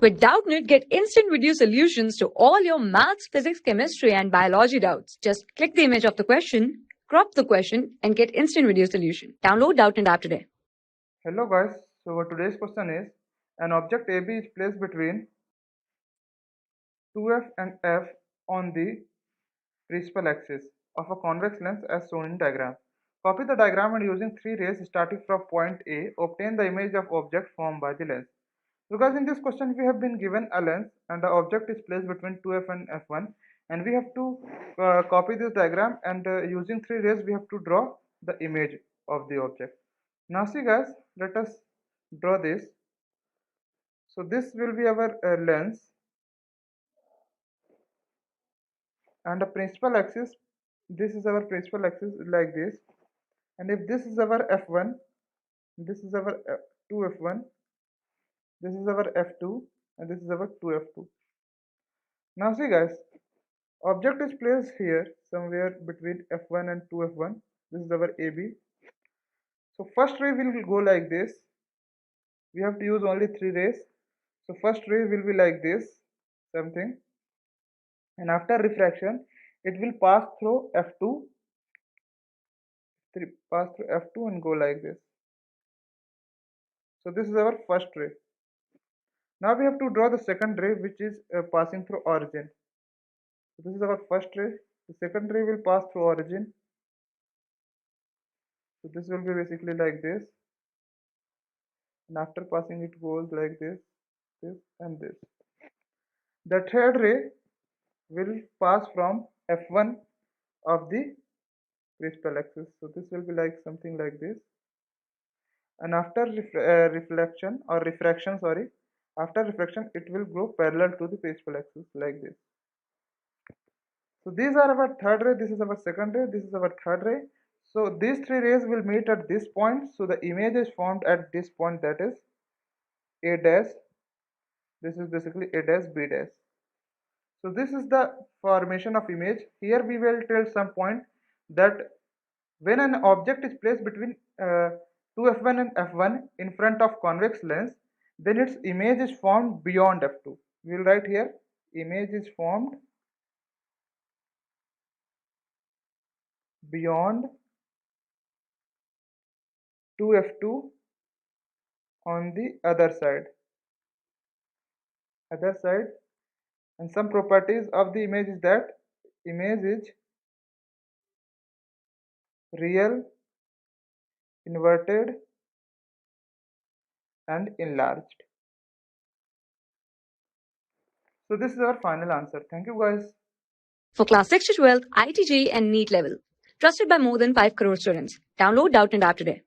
With Doubtnut, get instant video solutions to all your maths, physics, chemistry, and biology doubts. Just click the image of the question, crop the question, and get instant video solution. Download Doubtnut app today. Hello guys, so today's question is, an object AB is placed between 2f and f on the principal axis of a convex lens as shown in diagram. Copy the diagram and using three rays starting from point A, obtain the image of object formed by the lens. So guys, in this question we have been given a lens and the object is placed between 2f and f1, and we have to copy this diagram, and using three rays we have to draw the image of the object. Now see guys, let us draw this. So this will be our lens, and the principal axis, this is our principal axis like this, and if this is our f1, this is our 2f1, this is our f2, and this is our 2f2. Now see guys, object is placed here somewhere between f1 and 2f1. This is our AB. So first ray will go like this. We have to use only three rays. So first ray will be like this, something, and after refraction it will pass through f2, and go like this. So this is our first ray. Now we have to draw the second ray, which is passing through origin. So this is our first ray. The second ray will pass through origin. So this will be basically like this, and after passing it goes like this, this and this. The third ray will pass from f1 of the principal axis. So this will be like something like this, and after reflection or refraction, sorry, after refraction it will go parallel to the principal axis like this. So these are our third ray, this is our second ray, this is our third ray. So these three rays will meet at this point. So the image is formed at this point, that is A dash. This is basically A dash, B dash. So this is the formation of image. Here we will tell some point that when an object is placed between 2f1 and f1 in front of convex lens, then its image is formed beyond f2. We will write here, image is formed beyond 2f2 on the other side. And some properties of the image is that image is real, inverted, and enlarged. So this is our final answer. Thank you guys. For class 6 to 12, IIT JEE and NEET level. Trusted by more than 5 crore students. Download Doubtnut app today.